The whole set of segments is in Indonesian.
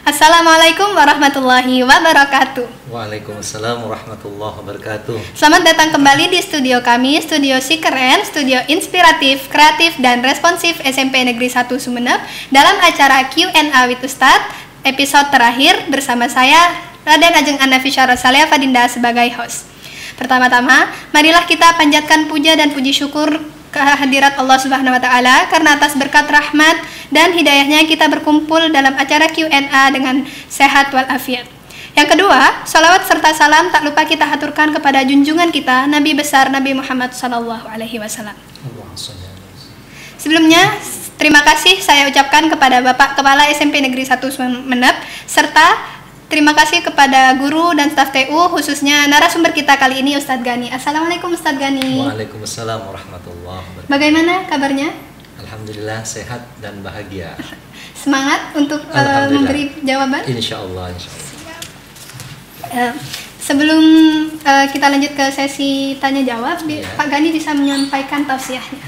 Assalamualaikum warahmatullahi wabarakatuh. Waalaikumsalam warahmatullahi wabarakatuh. Selamat datang kembali di studio kami, Studio Si Keren, studio inspiratif, kreatif, dan responsif SMP Negeri 1 Sumeneb dalam acara Q&A with Ustadz, episode terakhir bersama saya, Raden Ajeng Anafisyah Rosalia Fadinda sebagai host. Pertama-tama, marilah kita panjatkan puja dan puji syukur kehadirat Allah Subhanahu wa taala karena atas berkat rahmat dan hidayahnya kita berkumpul dalam acara Q&A dengan sehat walafiat. Yang kedua, salawat serta salam tak lupa kita haturkan kepada junjungan kita Nabi besar Nabi Muhammad SAW. Sebelumnya, terima kasih saya ucapkan kepada Bapak Kepala SMP Negeri 1 Sumeneb serta terima kasih kepada guru dan staf TU, khususnya narasumber kita kali ini Ustadz Gani. Assalamualaikum Ustadz Gani. Waalaikumsalam warahmatullahi wabarakatuh. Bagaimana kabarnya? Alhamdulillah sehat dan bahagia. Semangat untuk memberi jawaban? Insya Allah. Sebelum kita lanjut ke sesi tanya jawab, Pak Gani bisa menyampaikan tausiahnya.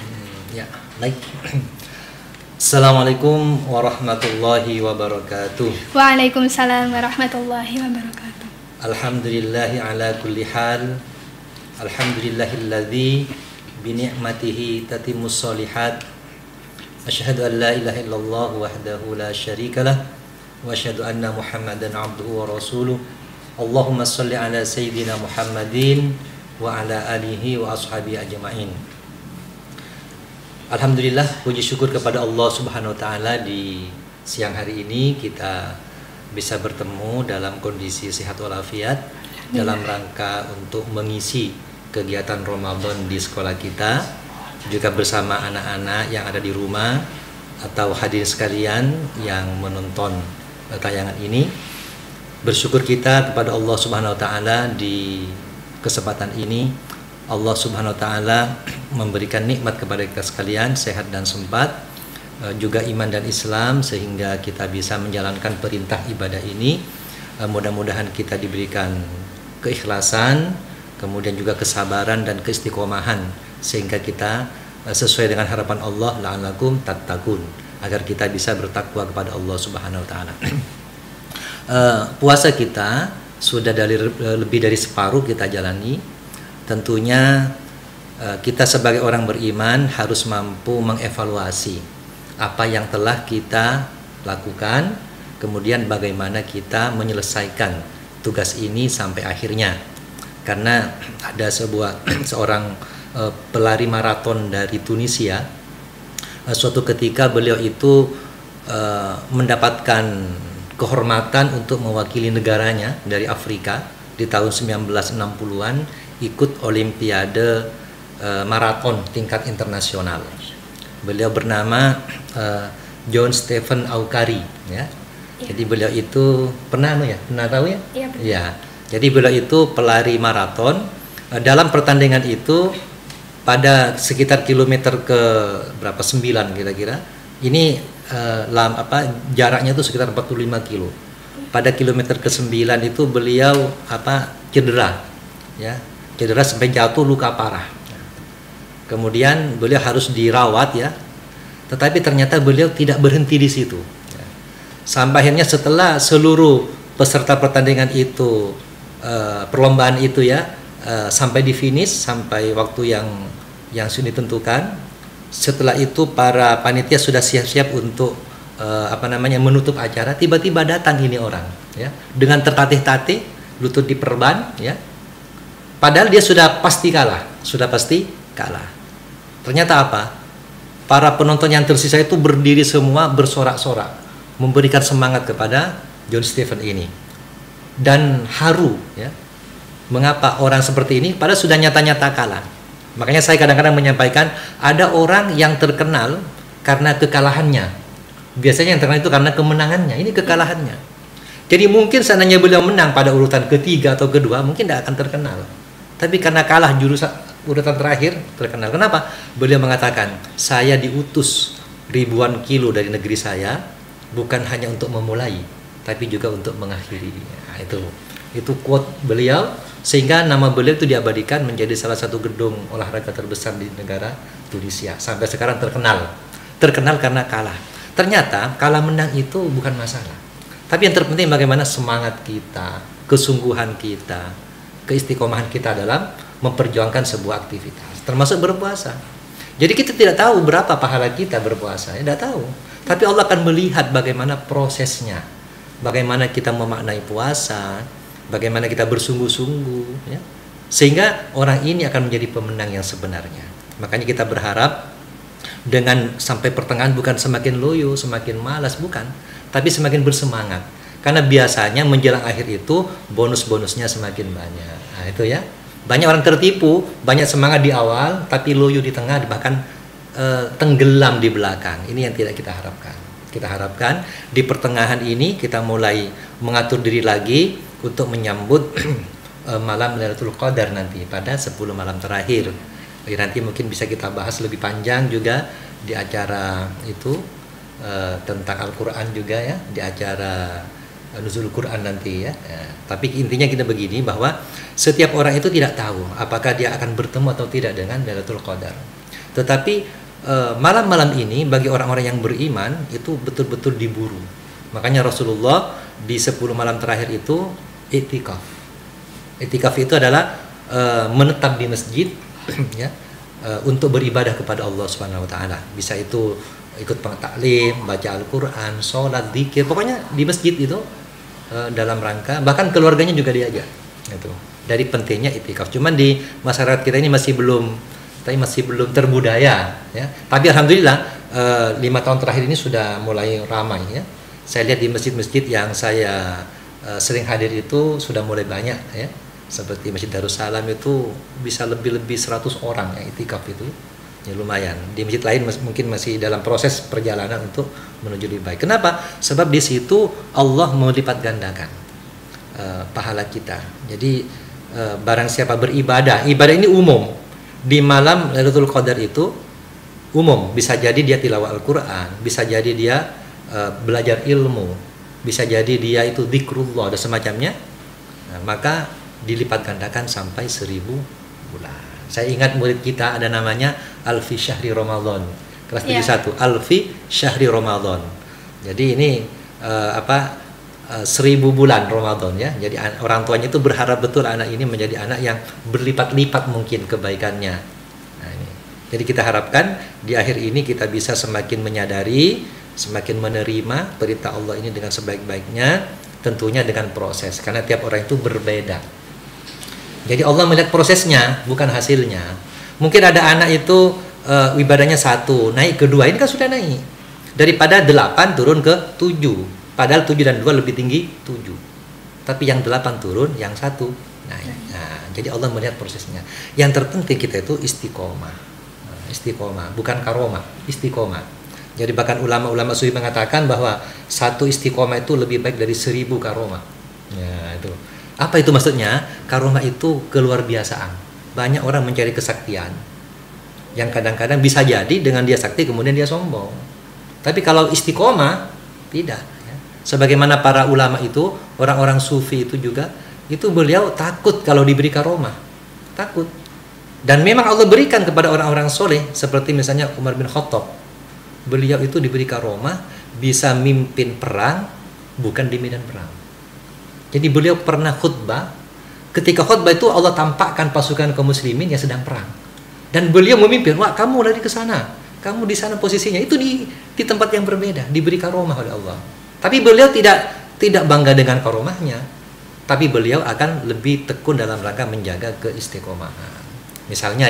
Ya, baik. Assalamualaikum warahmatullahi wabarakatuh. Waalaikumsalam warahmatullahi wabarakatuh. Alhamdulillahi ala kulli hal. Alhamdulillahilladzi bi ni'matihi tatimmus shalihat. Asyhadu an la ilaha illallah wahdahu la syarikalah wa asyhadu anna Muhammadan abduhu wa rasuluh. Allahumma shalli ala sayyidina Muhammadin wa ala alihi wa ashabihi ajma'in. Alhamdulillah, puji syukur kepada Allah Subhanahu wa taala di siang hari ini kita bisa bertemu dalam kondisi sehat walafiat dalam rangka untuk mengisi kegiatan Ramadan di sekolah kita, juga bersama anak-anak yang ada di rumah atau hadirin sekalian yang menonton tayangan ini. Bersyukur kita kepada Allah Subhanahu wa taala di kesempatan ini. Allah Subhanahu wa taala memberikan nikmat kepada kita sekalian, sehat dan sempat, juga iman dan Islam, sehingga kita bisa menjalankan perintah ibadah ini. Mudah-mudahan kita diberikan keikhlasan, kemudian juga kesabaran dan keistiqomahan, sehingga kita sesuai dengan harapan Allah, la'allakum tattaqun, agar kita bisa bertakwa kepada Allah Subhanahu wa taala. Puasa kita sudah lebih dari separuh kita jalani. Tentunya kita sebagai orang beriman harus mampu mengevaluasi apa yang telah kita lakukan, kemudian bagaimana kita menyelesaikan tugas ini sampai akhirnya. Karena ada seorang pelari maraton dari Tunisia, suatu ketika beliau itu mendapatkan kehormatan untuk mewakili negaranya dari Afrika di tahun 1960-an, ikut Olimpiade maraton tingkat internasional. Beliau bernama John Stephen Aukari, ya. Jadi beliau itu pernah tahu ya? Iya. Ya. Jadi beliau itu pelari maraton. Dalam pertandingan itu pada sekitar kilometer ke berapa 9 kira-kira. Ini jaraknya itu sekitar 45 kilo. Pada kilometer ke-9 itu beliau cedera, ya. Cedera sampai jatuh, luka parah. Kemudian beliau harus dirawat, ya. Tetapi ternyata beliau tidak berhenti di situ. Sampai akhirnya setelah seluruh peserta pertandingan itu, perlombaan itu ya, sampai di finish, sampai waktu yang sudah ditentukan. Setelah itu para panitia sudah siap-siap untuk menutup acara. Tiba-tiba datang ini orang, ya, dengan tertatih-tatih, lutut diperban, ya. Padahal dia sudah pasti kalah. Ternyata apa? Para penonton yang tersisa itu berdiri semua bersorak-sorak, memberikan semangat kepada John Stephen ini. Dan haru, ya. Mengapa orang seperti ini padahal sudah nyata-nyata kalah? Makanya saya kadang-kadang menyampaikan ada orang yang terkenal karena kekalahannya. Biasanya yang terkenal itu karena kemenangannya. Ini kekalahannya. Jadi mungkin seandainya beliau menang pada urutan ketiga atau kedua, mungkin tidak akan terkenal. Tapi karena kalah urutan terakhir, terkenal. Kenapa? Beliau mengatakan, saya diutus ribuan kilo dari negeri saya, bukan hanya untuk memulai, tapi juga untuk mengakhiri. Nah, itu quote beliau, sehingga nama beliau itu diabadikan menjadi salah satu gedung olahraga terbesar di negara Tunisia. Sampai sekarang terkenal karena kalah. Ternyata kalah menang itu bukan masalah, tapi yang terpenting bagaimana semangat kita, kesungguhan kita, keistiqomahan kita dalam memperjuangkan sebuah aktivitas, termasuk berpuasa. Jadi kita tidak tahu berapa pahala kita berpuasa, tidak tahu. Tapi Allah akan melihat bagaimana prosesnya, bagaimana kita memaknai puasa, bagaimana kita bersungguh-sungguh, ya. Sehingga orang ini akan menjadi pemenang yang sebenarnya. Makanya kita berharap dengan sampai pertengahan bukan semakin loyo, semakin malas, bukan, tapi semakin bersemangat. Karena biasanya menjelang akhir itu bonus-bonusnya semakin banyak. Nah, itu ya. Banyak orang tertipu, banyak semangat di awal, tapi loyo di tengah, bahkan tenggelam di belakang. Ini yang tidak kita harapkan. Kita harapkan di pertengahan ini kita mulai mengatur diri lagi untuk menyambut malam Lailatul Qadar nanti pada 10 malam terakhir. Jadi nanti mungkin bisa kita bahas lebih panjang juga di acara itu tentang Al-Quran juga ya, di acara Nuzul Quran nanti ya. Tapi intinya kita begini, bahwa setiap orang itu tidak tahu apakah dia akan bertemu atau tidak dengan Lailatul Qadar. Tetapi malam-malam ini bagi orang-orang yang beriman itu betul-betul diburu. Makanya Rasulullah di 10 malam terakhir itu i'tikaf. I'tikaf itu adalah menetap di masjid ya, untuk beribadah kepada Allah Subhanahu wa taala. Bisa itu ikut taklim, baca Al-Quran, sholat, zikir, pokoknya di masjid itu dalam rangka, bahkan keluarganya juga diajak gitu. Dari pentingnya i'tikaf. Cuman di masyarakat kita ini masih belum terbudaya ya. Tapi alhamdulillah 5 tahun terakhir ini sudah mulai ramai ya. Saya lihat di masjid-masjid yang saya sering hadir itu sudah mulai banyak ya. Seperti Masjid Darussalam itu bisa lebih 100 orang yang i'tikaf itu. Ya, lumayan. Di masjid lain mungkin masih dalam proses perjalanan untuk menuju lebih baik. Kenapa? Sebab di situ Allah melipat gandakan pahala kita. Jadi barang siapa beribadah, ibadah ini umum. Di malam Lailatul Qadar itu umum. Bisa jadi dia tilawah Al-Quran, bisa jadi dia belajar ilmu, bisa jadi dia itu zikrullah dan semacamnya. Nah, maka dilipat gandakan sampai 1000 bulan. Saya ingat murid kita ada namanya Alfi Syahri Ramadan, kelas 71, Alfi Syahri Ramadan. Jadi ini 1000 bulan Ramadan ya. Jadi orang tuanya itu berharap betul anak ini menjadi anak yang berlipat-lipat mungkin kebaikannya. Nah, ini. Jadi kita harapkan di akhir ini kita bisa semakin menyadari, semakin menerima perintah Allah ini dengan sebaik-baiknya, tentunya dengan proses, karena tiap orang itu berbeda. Jadi Allah melihat prosesnya, bukan hasilnya. Mungkin ada anak itu ibadahnya 1, naik ke 2, ini kan sudah naik. Daripada 8 turun ke 7. Padahal 7 dan 2 lebih tinggi 7. Tapi yang 8 turun, yang 1 naik. Nah, jadi Allah melihat prosesnya. Yang terpenting kita itu istiqomah. Istiqomah, bukan karomah, istiqomah. Jadi bahkan ulama-ulama sufi mengatakan bahwa 1 istiqomah itu lebih baik dari 1000 karomah. Ya, itu. Apa itu maksudnya? Karomah itu keluar biasaan. Banyak orang mencari kesaktian yang kadang-kadang bisa jadi dengan dia sakti kemudian dia sombong. Tapi kalau istiqomah tidak ya. Sebagaimana para ulama itu, orang-orang sufi itu juga, itu beliau takut kalau diberi karomah. Takut. Dan memang Allah berikan kepada orang-orang soleh, seperti misalnya Umar bin Khattab. Beliau itu diberi karomah, bisa mimpin perang bukan di medan perang. Jadi beliau pernah khutbah, ketika khutbah itu Allah tampakkan pasukan kaum muslimin yang sedang perang. Dan beliau memimpin, wah kamu lari ke sana, kamu di sana posisinya, itu di tempat yang berbeda, diberi karomah oleh Allah. Tapi beliau tidak bangga dengan karomahnya, tapi beliau akan lebih tekun dalam rangka menjaga keistiqomahan. Misalnya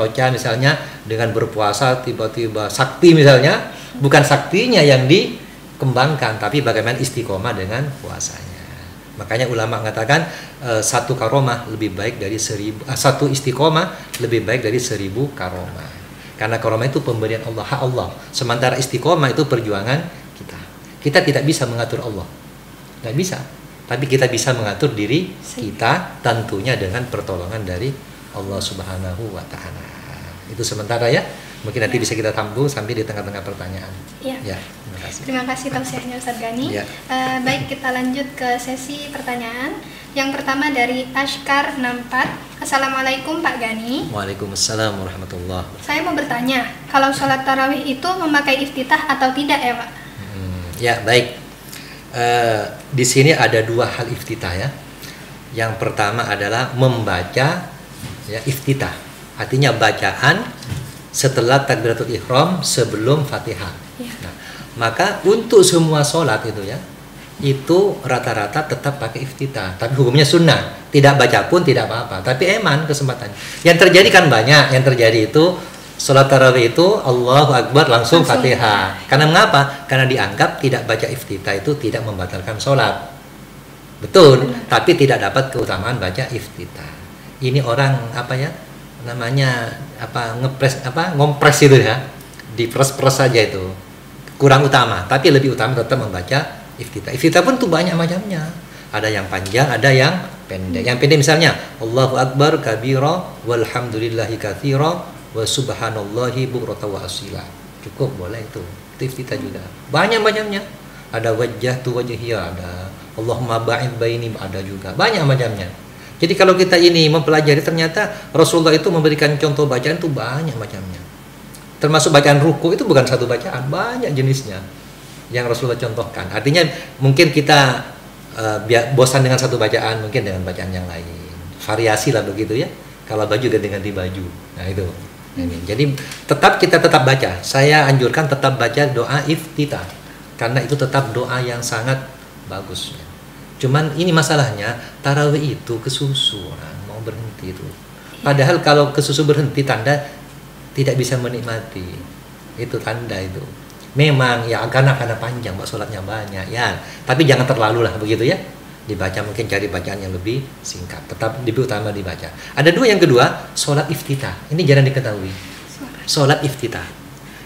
Ocha misalnya dengan berpuasa tiba-tiba sakti misalnya, bukan saktinya yang dikembangkan, tapi bagaimana istiqomah dengan puasanya. Makanya ulama mengatakan satu karomah lebih baik dari satu istiqomah lebih baik dari 1000 karomah. Karena karomah itu pemberian Allah, hak Allah. Sementara istiqomah itu perjuangan kita. Kita tidak bisa mengatur Allah, tidak bisa. Tapi kita bisa mengatur diri kita, tentunya dengan pertolongan dari Allah Subhanahu wa Ta'ala. Itu sementara ya. Mungkin nanti bisa kita tampung sampai di tengah-tengah pertanyaan. Iya. Ya, terima kasih. Terima kasih tausiahnya Ustadz Gani. Ya. Baik, kita lanjut ke sesi pertanyaan. Yang pertama dari Ashkar 64. Assalamualaikum Pak Gani. Waalaikumsalam warahmatullahi wabarakatuh. Saya mau bertanya, kalau sholat tarawih itu memakai iftitah atau tidak ya Pak? Ya, baik. Di sini ada dua hal iftitah ya. Yang pertama adalah membaca ya, iftitah. Artinya bacaan setelah takbiratul ihram sebelum Fatihah. Ya. Nah, maka untuk semua sholat itu ya, itu rata-rata tetap pakai iftitah. Tapi hukumnya sunnah. Tidak baca pun tidak apa-apa. Tapi eman kesempatannya. Yang terjadi kan banyak. Yang terjadi itu sholat tarawih itu Allahu Akbar langsung Fatihah. Karena mengapa? Karena dianggap tidak baca iftitah itu tidak membatalkan sholat. Betul. Tapi tidak dapat keutamaan baca iftitah. Ini orang apa ya? Namanya apa ngompres itu ya, dipres-pres saja itu kurang utama, tapi lebih utama tetap membaca iftitah. Iftitah pun tuh banyak macamnya, ada yang panjang, ada yang pendek. Yang pendek misalnya Allahu Akbar kabira walhamdulillahi katsira wa subhanallahi bukratan wa asila, cukup boleh itu iftitah juga. Banyak macamnya, ada wajah tu wajhiya, ada Allahumma ba'id baini, ada juga banyak macamnya. Jadi kalau kita ini mempelajari, ternyata Rasulullah itu memberikan contoh bacaan itu banyak macamnya. Termasuk bacaan ruku itu bukan satu bacaan, banyak jenisnya yang Rasulullah contohkan. Artinya mungkin kita bosan dengan satu bacaan, mungkin dengan bacaan yang lain. Variasi lah begitu ya. Kalau baju ganti-ganti baju. Nah itu. Jadi kita tetap baca. Saya anjurkan tetap baca doa iftitah. Karena itu tetap doa yang sangat bagus. Cuman ini masalahnya, tarawih itu kesusu, mau berhenti itu. Padahal kalau kesusu berhenti, tanda tidak bisa menikmati. Itu tanda itu. Memang ya karena panjang, mbak sholatnya banyak ya. Tapi jangan terlalu lah begitu ya. Dibaca mungkin cari bacaan yang lebih singkat. Tetap lebih utama dibaca. Ada dua, yang kedua, sholat iftitah. Ini jarang diketahui. Sholat iftitah.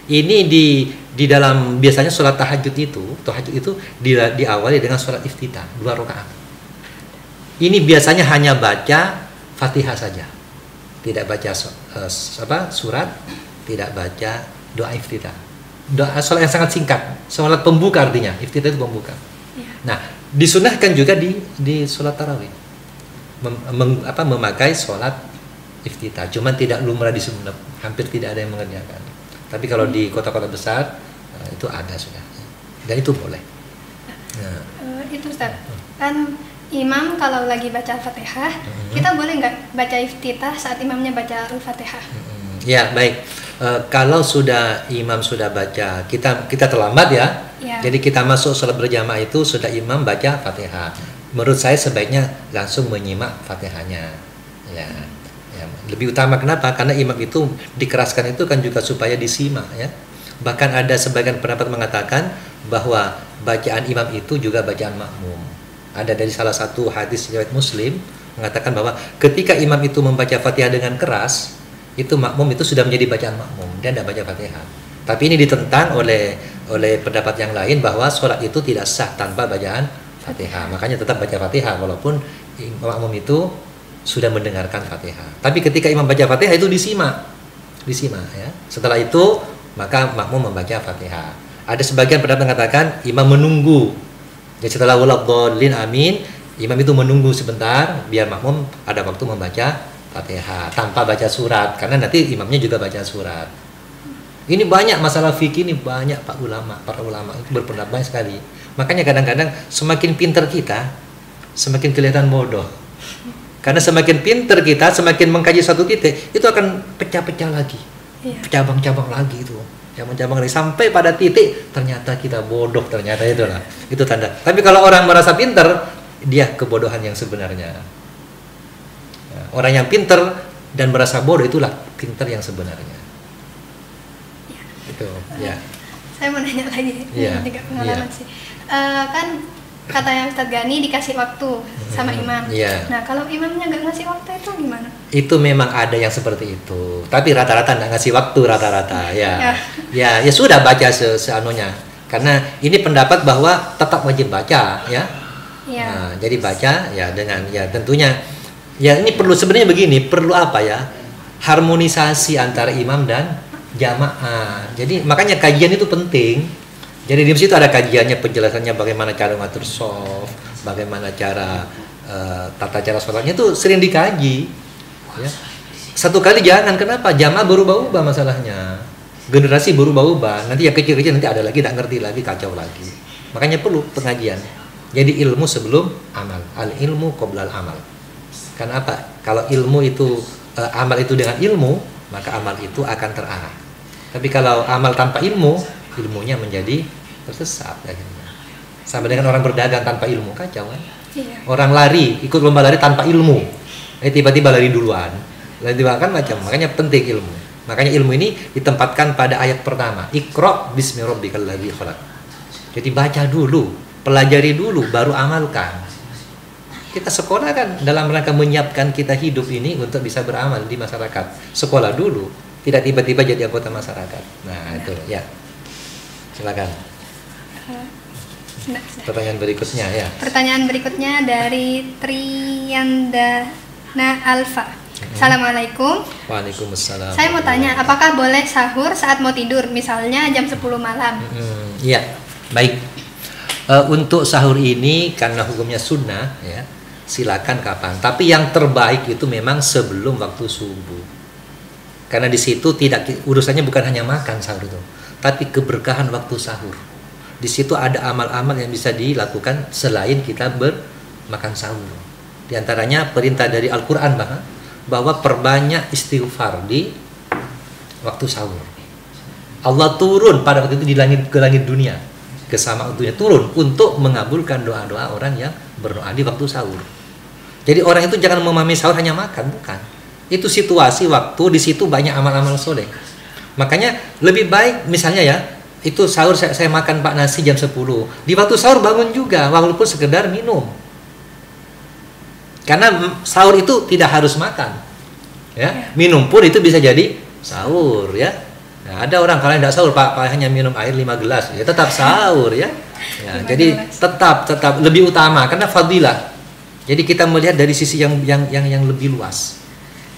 Ini di dalam biasanya sholat tahajud itu diawali dengan sholat iftitah 2 rakaat. Ini biasanya hanya baca Fatihah saja, tidak baca surat, tidak baca doa iftitah. Doa sholat yang sangat singkat, sholat pembuka artinya, iftitah itu pembuka. Ya. Nah, disunahkan juga di sholat tarawih memakai sholat iftitah. Cuman tidak lumrah di Sumenep, hampir tidak ada yang mengerjakan. Tapi kalau di kota-kota besar itu ada sudah, dan itu boleh. Nah. Itu Ustaz, kan imam kalau lagi baca Al-Fatihah, kita boleh nggak baca iftitah saat imamnya baca Al-Fatihah? Ya baik. Kalau imam sudah baca, kita terlambat ya. Jadi kita masuk sholat berjamaah itu sudah imam baca Fatihah. Menurut saya sebaiknya langsung menyimak Fatihahnya. Ya. Lebih utama kenapa? Karena imam itu dikeraskan itu kan juga supaya disimak ya. Bahkan ada sebagian pendapat mengatakan bahwa bacaan imam itu juga bacaan makmum. Ada dari salah satu hadis riwayat Muslim mengatakan bahwa ketika imam itu membaca Fatihah dengan keras, itu makmum itu sudah menjadi bacaan makmum, dia tidak baca Fatihah. Tapi ini ditentang oleh pendapat yang lain bahwa sholat itu tidak sah tanpa bacaan Fatihah. Makanya tetap baca Fatihah walaupun makmum itu sudah mendengarkan Fatihah. Tapi ketika imam baca Fatihah itu disimak ya. Setelah itu maka makmum membaca Fatihah. Ada sebagian pendapat mengatakan imam menunggu. Jadi setelah waladhdallin amin, imam itu menunggu sebentar biar makmum ada waktu membaca Fatihah tanpa baca surat, karena nanti imamnya juga baca surat. Ini banyak masalah fikih, ini banyak para ulama itu berpendapat banyak sekali. Makanya kadang-kadang semakin pintar kita, semakin kelihatan bodoh. Karena semakin pintar kita, semakin mengkaji satu titik, itu akan pecah-pecah lagi, cabang-cabang lagi itu, cabang-cabang lagi sampai pada titik ternyata kita bodoh, ternyata itulah, itu tanda. Tapi kalau orang merasa pintar, dia kebodohan yang sebenarnya. Orang yang pintar dan merasa bodoh itulah pintar yang sebenarnya. Ya. Itu, ya. Saya mau nanya lagi, Ya. tiga pengalaman sih. Kan katanya Ustadz Gani dikasih waktu sama imam. Iya. Nah, kalau imamnya nggak ngasih waktu itu gimana? Itu memang ada yang seperti itu. Tapi rata-rata nggak ngasih waktu rata-rata. Ya. Ya sudah baca seanunya. Karena ini pendapat bahwa tetap wajib baca, ya. Iya. Nah, jadi baca ya dengan ya tentunya ya ini perlu sebenarnya begini, perlu apa ya? Harmonisasi antara imam dan jamaah. Jadi makanya kajian itu penting. Jadi di situ ada kajiannya, penjelasannya bagaimana cara ngatur shaf, bagaimana cara tata cara sholatnya itu sering dikaji. Ya. Satu kali jangan, kenapa? Jamaah berubah-ubah masalahnya, generasi berubah-ubah. Nanti yang kecil-kecil nanti ada lagi, tidak ngerti lagi, kacau lagi. Makanya perlu pengajian. Jadi ilmu sebelum amal, al ilmu qoblal amal. Karena apa? Kalau ilmu itu amal itu dengan ilmu, maka amal itu akan terarah. Tapi kalau amal tanpa ilmu, ilmunya menjadi tersesat akhirnya. Sama dengan orang berdagang tanpa ilmu, kacau kan? Iya. Orang lari, ikut lomba lari tanpa ilmu, tiba-tiba lari duluan, kan macam. Makanya penting ilmu. Makanya ilmu ini ditempatkan pada ayat pertama, Iqra bismi rabbikal ladzi khalaq. Jadi baca dulu, pelajari dulu, baru amalkan. Kita sekolah kan dalam rangka menyiapkan kita hidup ini untuk bisa beramal di masyarakat. Sekolah dulu, tidak tiba-tiba jadi anggota masyarakat. Nah itu ya. Silakan. Pertanyaan berikutnya ya. Pertanyaan berikutnya dari Triyandana Alfa. Assalamualaikum. Waalaikumsalam. Saya mau tanya, apakah boleh sahur saat mau tidur, misalnya jam 10 malam? Iya, baik. Untuk sahur ini karena hukumnya sunnah ya, silakan kapan. Tapi yang terbaik itu memang sebelum waktu subuh. Karena di situ tidak urusannya bukan hanya makan sahur itu, tapi keberkahan waktu sahur. Di situ ada amal-amal yang bisa dilakukan selain kita bermakan sahur. Di antaranya perintah dari Al-Qur'an bahwa perbanyak istighfar di waktu sahur. Allah turun pada waktu itu ke langit dunia, ke sama dunia turun untuk mengabulkan doa-doa orang yang berdoa di waktu sahur. Jadi orang itu jangan memahami sahur hanya makan, bukan. Itu situasi waktu, di situ banyak amal-amal soleh. Makanya lebih baik misalnya ya, itu sahur saya makan Pak nasi jam 10. Di waktu sahur bangun juga, walaupun sekedar minum. Karena sahur itu tidak harus makan. Ya, minum pun itu bisa jadi sahur ya. Nah, ada orang kalau tidak sahur Pak hanya minum air 5 gelas, ya tetap sahur ya. Ya jadi tetap lebih utama karena fadilah. Jadi kita melihat dari sisi yang lebih luas.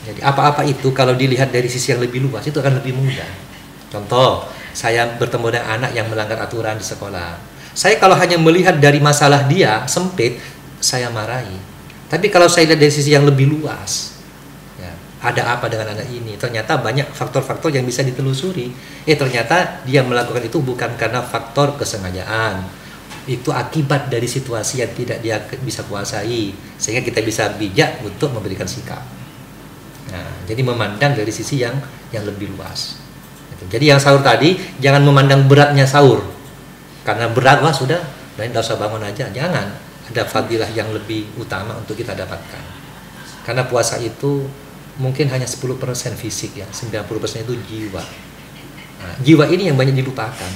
Jadi apa-apa itu kalau dilihat dari sisi yang lebih luas itu akan lebih mudah. Contoh, saya bertemu dengan anak yang melanggar aturan di sekolah. Saya kalau hanya melihat dari masalah dia sempit, saya marahi. Tapi kalau saya lihat dari sisi yang lebih luas, ya, ada apa dengan anak ini? Ternyata banyak faktor-faktor yang bisa ditelusuri. Ternyata dia melakukan itu bukan karena faktor kesengajaan. Itu akibat dari situasi yang tidak dia bisa kuasai, sehingga kita bisa bijak untuk memberikan sikap. Nah, jadi memandang dari sisi yang lebih luas. Jadi yang sahur tadi jangan memandang beratnya sahur, karena berat wah sudah, lain tidak usah bangun aja. Jangan, ada fadilah yang lebih utama untuk kita dapatkan. Karena puasa itu mungkin hanya 10% fisik ya, 90% itu jiwa. Nah, jiwa ini yang banyak dilupakan.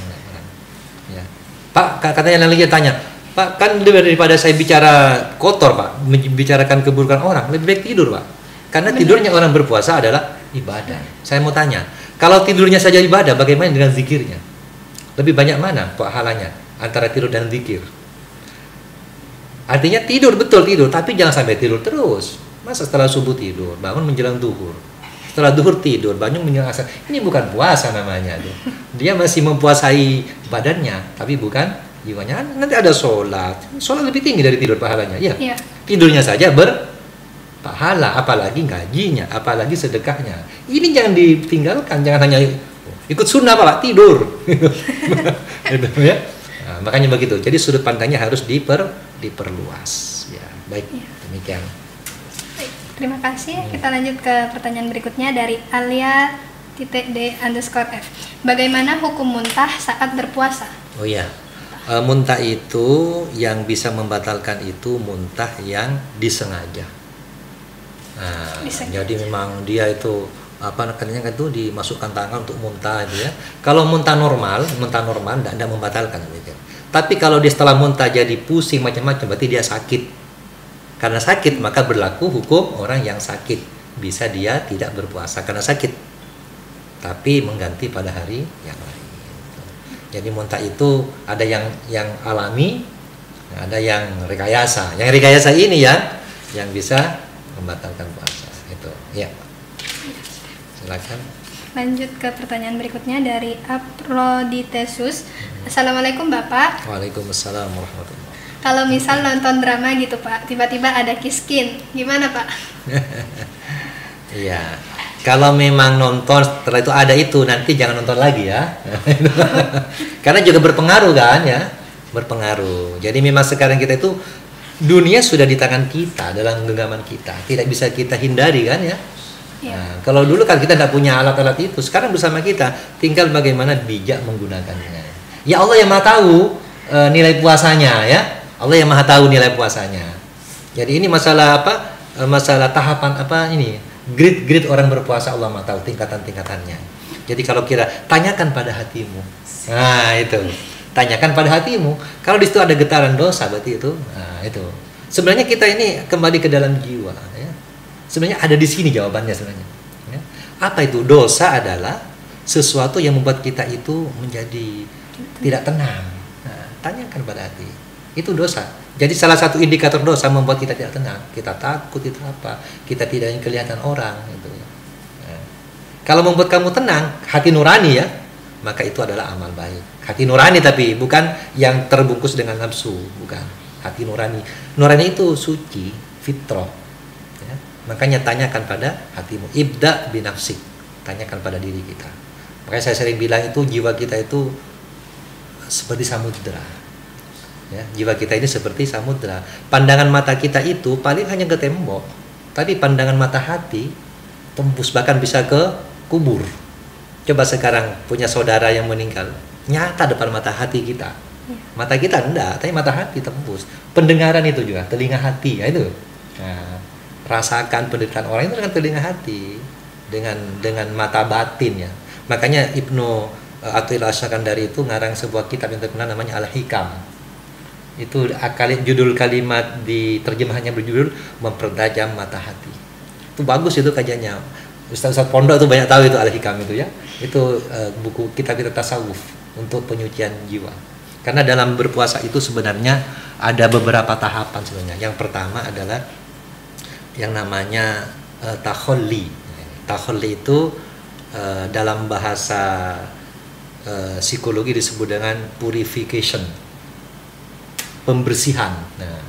Ya. Pak, katanya lagi tanya, Pak kan daripada saya bicara kotor Pak, membicarakan keburukan orang, lebih baik tidur Pak. Karena tidurnya orang berpuasa adalah ibadah. Saya mau tanya, kalau tidurnya saja ibadah, bagaimana dengan zikirnya? Lebih banyak mana pahalanya antara tidur dan zikir? Artinya tidur, betul tidur, tapi jangan sampai tidur terus. Masa setelah subuh tidur, bangun menjelang duhur. Setelah duhur tidur, bangun menjelang asar. Ini bukan puasa namanya. Dia masih mempuasai badannya, tapi bukan jiwanya. Nanti ada sholat. Sholat lebih tinggi dari tidur pahalanya. Ya. Tidurnya saja pahala, apalagi gajinya, apalagi sedekahnya. Ini jangan ditinggalkan, jangan hanya ikut sunnah Pak, tidur. Ya. Nah, makanya begitu. Jadi sudut pandangnya harus diperluas. Ya, baik. Demikian. Baik, terima kasih. Kita lanjut ke pertanyaan berikutnya dari Alia_D_F. Bagaimana hukum muntah saat berpuasa? Oh ya. Muntah itu yang bisa membatalkan itu muntah yang disengaja. Nah, jadi memang dia itu katanya itu dimasukkan tangan untuk muntah itu ya. Kalau muntah normal tidak membatalkan gitu. Tapi kalau dia setelah muntah jadi pusing macam-macam, berarti dia sakit. Karena sakit maka berlaku hukum orang yang sakit. Bisa dia tidak berpuasa karena sakit, tapi mengganti pada hari yang lain. Jadi muntah itu ada yang alami, ada yang rekayasa. Yang rekayasa ini yang bisa membatalkan puasa. Itu ya. Silakan. Lanjut ke pertanyaan berikutnya dari Aproditesus. Assalamualaikum Bapak. Waalaikumsalam warahmatullahi. Kalau misal nonton drama gitu Pak, tiba-tiba ada kiskin, gimana Pak? Iya. Kalau memang nonton setelah itu ada itu, nanti jangan nonton lagi ya. Karena juga berpengaruh kan ya. Berpengaruh. Jadi memang sekarang kita itu dunia sudah di tangan kita, dalam genggaman kita. Tidak bisa kita hindari kan ya. Nah, kalau dulu kan kita tidak punya alat-alat itu, sekarang bersama kita, tinggal bagaimana bijak menggunakannya. Ya Allah yang Maha tahu nilai puasanya ya. Allah yang Maha tahu nilai puasanya. Jadi ini masalah apa? Masalah tahapan apa ini? Grade orang berpuasa Allah Maha tahu tingkatan-tingkatannya. Jadi kalau kira tanyakan pada hatimu. Nah, itu. Tanyakan pada hatimu. Kalau di situ ada getaran dosa berarti itu. Nah, itu. Sebenarnya kita ini kembali ke dalam jiwa ya. Sebenarnya ada di sini jawabannya sebenarnya. Ya. Apa itu? Dosa adalah sesuatu yang membuat kita itu menjadi tidak tenang. Nah, tanyakan pada hati. Itu dosa. Jadi salah satu indikator dosa membuat kita tidak tenang. Kita takut itu apa? Kita tidak ingin kelihatan orang. Gitu. Nah, kalau membuat kamu tenang, hati nurani ya, maka itu adalah amal baik. Hati nurani tapi bukan yang terbungkus dengan nafsu, bukan. Hati nurani. Nurani itu suci, fitrah. Makanya tanyakan pada hatimu. Ibda binafsik. Tanyakan pada diri kita. Makanya saya sering bilang itu jiwa kita itu seperti samudra. Ya, jiwa kita ini seperti samudra. Pandangan mata kita itu paling hanya ke tembok. Tapi pandangan mata hati tembus bahkan bisa ke kubur. Coba sekarang punya saudara yang meninggal. Nyata depan mata hati kita. Mata kita enggak, tapi mata hati tembus. Pendengaran itu juga, telinga hati. Ya itu. Nah, rasakan penderitaan orang itu dengan telinga hati, dengan mata batin ya. Makanya Ibnu Athaillah Asy'akandari itu ngarang sebuah kitab yang terkenal namanya Al-Hikam. Itu judul kalimat di terjemahannya berjudul Mempertajam Mata Hati. Itu bagus itu kajiannya. Ustaz-ustaz pondok itu banyak tahu itu Al-Hikam itu ya. Itu buku kitab tasawuf untuk penyucian jiwa. Karena dalam berpuasa itu sebenarnya ada beberapa tahapan sebenarnya. Yang pertama adalah yang namanya takholli. Takholli itu dalam bahasa psikologi disebut dengan purification, pembersihan. Nah,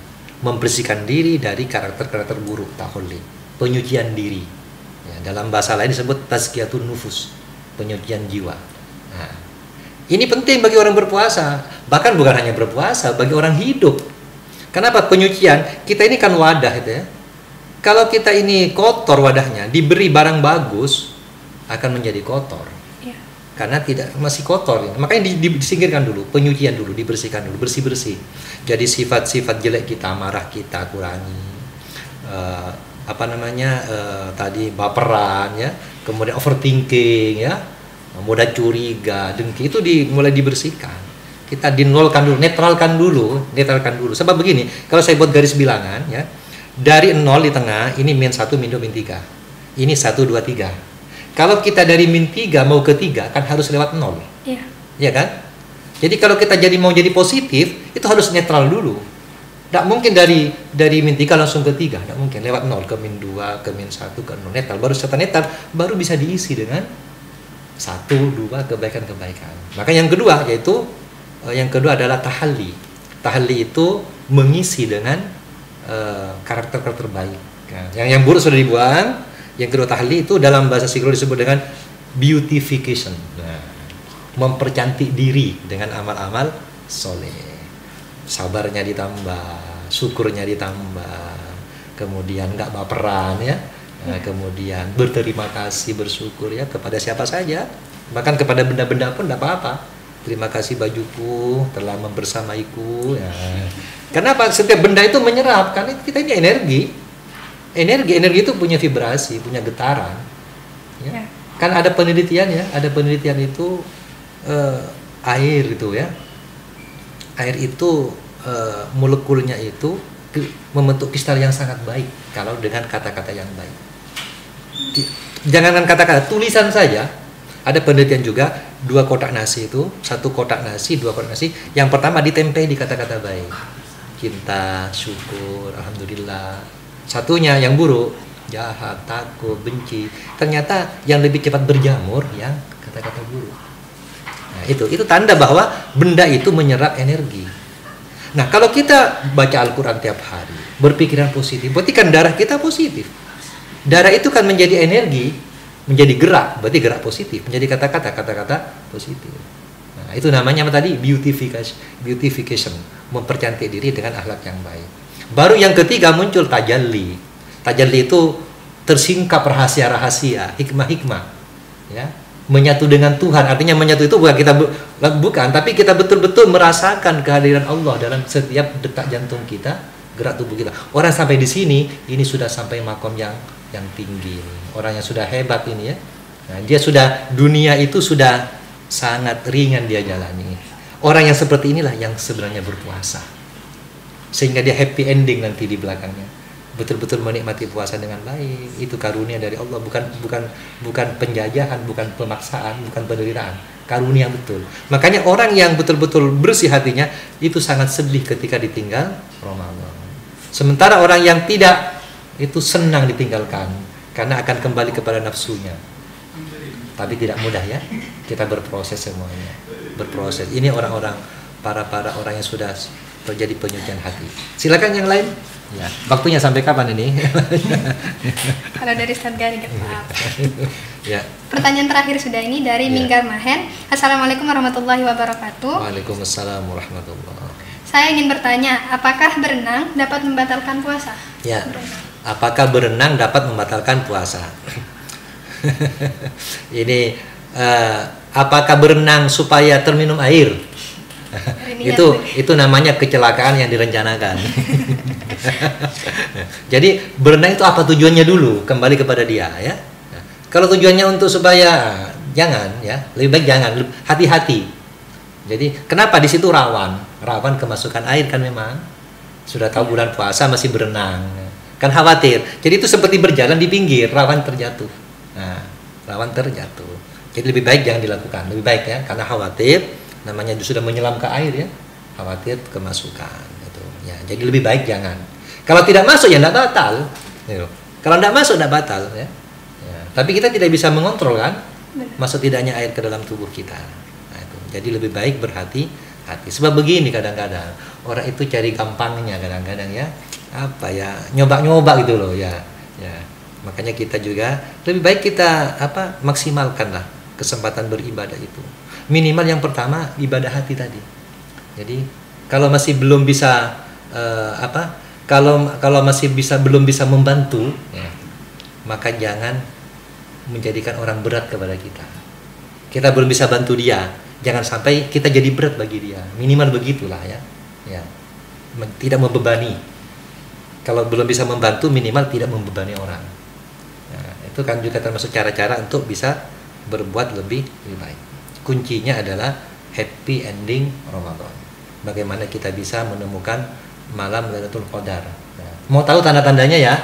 membersihkan diri dari karakter-karakter buruk, takholli, penyucian diri. Ya, dalam bahasa lain disebut tazkiyatun nufus, penyucian jiwa. Nah, ini penting bagi orang berpuasa, bahkan bukan hanya berpuasa, bagi orang hidup. Kenapa penyucian? Kita ini kan wadah itu ya. Kalau kita ini kotor wadahnya, diberi barang bagus, akan menjadi kotor. Ya. Karena masih kotor. Makanya disingkirkan dulu, penyucian dulu, dibersihkan dulu, bersih-bersih. Jadi sifat-sifat jelek kita, marah kita kurangi. Tadi baperan ya, kemudian overthinking ya, mudah curiga, dengki itu mulai dibersihkan. Kita dinolkan dulu, netralkan dulu. Sebab begini, kalau saya buat garis bilangan ya, dari 0 di tengah, ini min 1, min 2, min 3. Ini 1, 2, 3. Kalau kita dari min 3 mau ke 3, kan harus lewat 0. Iya. Iya kan? Jadi kalau kita mau jadi positif, itu harus netral dulu. Tidak mungkin dari min 3 langsung ke 3. Tidak mungkin. Lewat 0 ke min 2, ke min 1, ke 0. Netral. Baru setelah netral, baru bisa diisi dengan 1, 2 kebaikan-kebaikan. Maka yang kedua, adalah tahalli. Tahalli itu mengisi dengan karakter-karakter baik. Nah, yang buruk sudah dibuang. Yang kedua tahli itu dalam bahasa psikologi disebut dengan beautification. Nah, mempercantik diri dengan amal-amal soleh. Sabarnya ditambah, syukurnya ditambah, kemudian nggak baperan ya. Nah, kemudian berterima kasih, bersyukur ya kepada siapa saja, bahkan kepada benda-benda pun tidak apa-apa. Terima kasih bajuku telah membersamaiku ya. Kenapa? Setiap benda itu menyerap, karena kita ini energi itu punya vibrasi, punya getaran ya. Kan ada penelitian ya, itu air itu ya, air itu molekulnya itu membentuk kristal yang sangat baik kalau dengan kata-kata yang baik. Jangankan kata-kata, tulisan saja. Ada penelitian juga, 2 kotak nasi itu, 1 kotak nasi, 2 kotak nasi. Yang pertama ditempel di kata-kata baik, cinta, syukur, alhamdulillah. Satunya yang buruk, jahat, takut, benci. Ternyata yang lebih cepat berjamur yang kata-kata buruk. Nah, itu tanda bahwa benda itu menyerap energi. Nah, kalau kita baca Al-Quran tiap hari, berpikiran positif, berarti kan darah kita positif. Darah itu kan menjadi energi, menjadi gerak, berarti gerak positif, menjadi kata-kata positif. Nah, itu namanya apa tadi? Beautification, mempercantik diri dengan akhlak yang baik. Baru yang ketiga muncul tajalli. Tajalli itu tersingkap rahasia-rahasia, hikmah-hikmah, ya. Menyatu dengan Tuhan, artinya menyatu itu bukan, tapi kita betul-betul merasakan kehadiran Allah dalam setiap detak jantung kita, gerak tubuh kita. Orang sampai di sini, ini sudah sampai makom yang tinggi. Orang yang sudah hebat ini ya. Nah, dia sudah, dunia itu sudah sangat ringan dia jalani. Orang yang seperti inilah yang sebenarnya berpuasa. Sehingga dia happy ending nanti di belakangnya. Betul-betul menikmati puasa dengan baik. Itu karunia dari Allah, bukan penjajahan, bukan pemaksaan, bukan penderitaan. Karunia betul. Makanya orang yang betul-betul bersih hatinya itu sangat sedih ketika ditinggal Ramadan. Sementara orang yang tidak itu senang ditinggalkan karena akan kembali kepada nafsunya. Tapi tidak mudah ya. Kita berproses semuanya. Berproses. Ini orang-orang para orang yang sudah terjadi penyucian hati. Silakan yang lain. Ya, waktunya sampai kapan ini? Kalau dari Ustadz Gani, maaf. Ya. Pertanyaan terakhir sudah ini dari Minggar Mahen. Assalamualaikum warahmatullahi wabarakatuh. Waalaikumsalam warahmatullahi wabarakatuh. Saya ingin bertanya, apakah berenang dapat membatalkan puasa? Ya. Apakah berenang dapat membatalkan puasa? Ini apakah berenang supaya terminum air? itu namanya kecelakaan yang direncanakan. Jadi berenang itu apa tujuannya dulu, kembali kepada dia ya. Kalau tujuannya untuk supaya jangan ya, lebih baik jangan, hati-hati. Jadi kenapa di situ rawan kemasukan air kan, memang sudah tahu bulan puasa masih berenang kan, khawatir. Jadi itu seperti berjalan di pinggir, rawan terjatuh. Nah, rawan terjatuh. Jadi lebih baik jangan dilakukan, lebih baik ya, karena khawatir. Namanya sudah menyelam ke air ya, khawatir kemasukan gitu ya. Jadi lebih baik jangan. Kalau tidak masuk ya tidak batal gitu. Kalau tidak masuk tidak batal ya. Tapi kita tidak bisa mengontrol kan masuk tidaknya air ke dalam tubuh kita. Nah, itu. Jadi lebih baik berhati-hati. Sebab begini, kadang-kadang orang itu cari gampangnya, kadang-kadang ya apa ya, nyoba-nyoba gitu loh ya. Makanya kita juga lebih baik kita maksimalkanlah kesempatan beribadah itu. Minimal yang pertama ibadah hati tadi. Jadi kalau masih belum bisa kalau masih belum bisa membantu ya, maka jangan menjadikan orang berat kepada kita. Kita belum bisa bantu dia, jangan sampai kita jadi berat bagi dia. Minimal begitulah ya. Tidak membebani. Kalau belum bisa membantu, minimal tidak membebani orang. Nah, itu kan juga termasuk cara-cara untuk bisa berbuat lebih baik. Kuncinya adalah happy ending Ramadan. Bagaimana kita bisa menemukan malam Lailatul Qadar. Nah, mau tahu tanda-tandanya ya?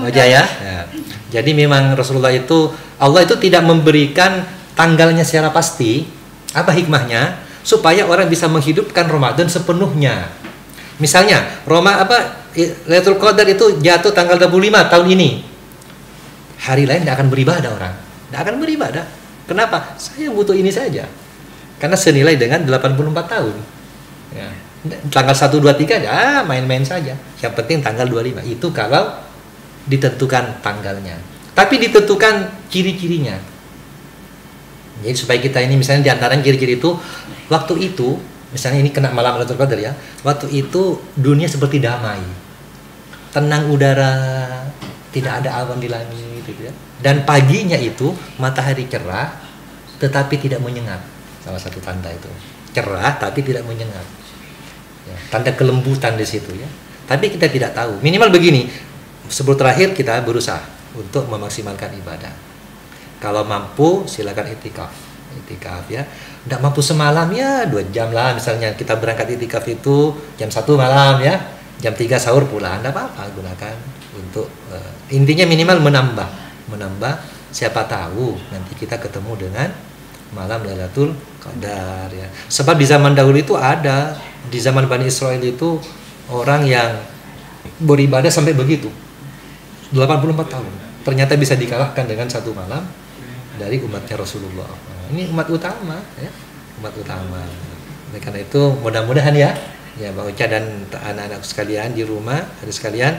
Aja ya. Nah, jadi memang Rasulullah itu, Allah itu tidak memberikan tanggalnya secara pasti. Apa hikmahnya? Supaya orang bisa menghidupkan Ramadan sepenuhnya. Misalnya, Lailatul Qadar itu jatuh tanggal 25 tahun ini. Hari lain tidak akan beribadah orang. Tidak akan beribadah. Kenapa? Saya butuh ini saja. Karena senilai dengan 84 tahun. Ya. Tanggal 1, 2, 3 main-main saja. Yang penting tanggal 25. Itu kalau ditentukan tanggalnya. Tapi ditentukan ciri-cirinya. Jadi supaya kita ini misalnya diantaranya ciri-ciri itu, waktu itu misalnya ini kena malam Lailatul Qadar ya. Waktu itu dunia seperti damai. Tenang udara, tidak ada awan di langit gitu ya. Dan paginya itu matahari cerah tetapi tidak menyengat. Salah satu tanda itu. Cerah tapi tidak menyengat. Ya, tanda kelembutan di situ ya. Tapi kita tidak tahu. Minimal begini. Sebelum terakhir kita berusaha untuk memaksimalkan ibadah. Kalau mampu silakan itikaf. itikaf ya. Tidak mampu semalam ya 2 jam lah, misalnya kita berangkat itikaf itu jam 1 malam ya, jam 3 sahur pulang, tidak apa-apa, gunakan untuk intinya minimal menambah, siapa tahu nanti kita ketemu dengan malam Lailatul Qadar ya. Sebab di zaman dahulu itu ada, di zaman Bani Israel itu orang yang beribadah sampai begitu 84 tahun, ternyata bisa dikalahkan dengan 1 malam dari umatnya Rasulullah. Ini umat utama ya, umat utama. Oleh karena itu mudah-mudahan ya Pak Uca dan anak-anak sekalian di rumah, adik sekalian,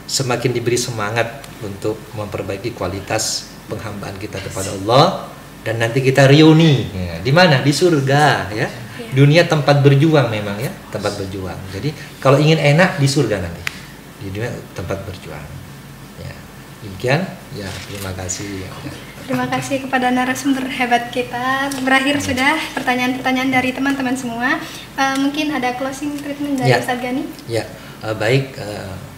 semakin diberi semangat untuk memperbaiki kualitas penghambaan kita kepada Allah, dan nanti kita reuni ya. Di mana? Di surga ya. Dunia tempat berjuang memang ya, tempat berjuang. Jadi kalau ingin enak di surga nanti, di dunia tempat berjuang ya. Demikian ya, terima kasih ya. Terima kasih kepada narasumber hebat kita. Berakhir sudah pertanyaan-pertanyaan dari teman-teman semua. Mungkin ada closing statement dari Ustadz Gani? Ya, baik,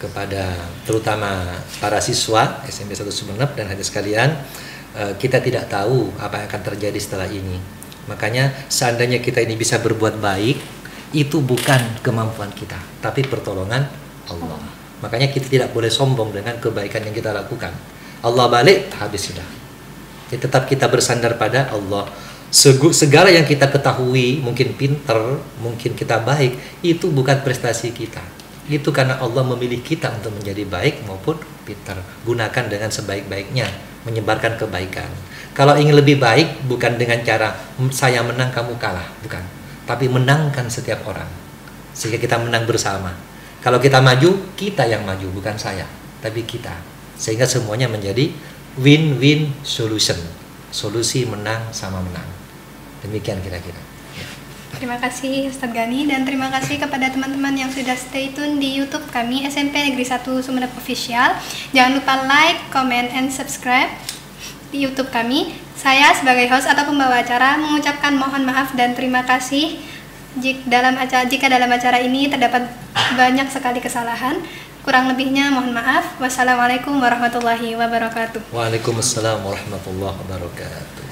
kepada terutama para siswa SMP 1 Sumeneb dan hadirin sekalian, kita tidak tahu apa yang akan terjadi setelah ini. Makanya seandainya kita ini bisa berbuat baik, itu bukan kemampuan kita, tapi pertolongan Allah. Makanya kita tidak boleh sombong dengan kebaikan yang kita lakukan. Allah balik, habis sudah. Jadi tetap kita bersandar pada Allah. Segala yang kita ketahui, mungkin pinter, mungkin kita baik, itu bukan prestasi kita. Itu karena Allah memilih kita untuk menjadi baik maupun pinter. Gunakan dengan sebaik-baiknya, menyebarkan kebaikan. Kalau ingin lebih baik, bukan dengan cara saya menang kamu kalah, bukan. Tapi menangkan setiap orang, sehingga kita menang bersama. Kalau kita maju, kita yang maju, bukan saya, tapi kita. Sehingga semuanya menjadi win-win solution, solusi menang sama menang. Demikian kira-kira. Terima kasih Ustadz Gani, dan terima kasih kepada teman-teman yang sudah stay tune di YouTube kami SMP Negeri 1 Sumeneb Official. Jangan lupa like, comment, and subscribe di YouTube kami. Saya sebagai host atau pembawa acara mengucapkan mohon maaf dan terima kasih jika dalam acara ini terdapat banyak sekali kesalahan. Kurang lebihnya mohon maaf. Wassalamualaikum warahmatullahi wabarakatuh. Waalaikumsalam warahmatullahi wabarakatuh.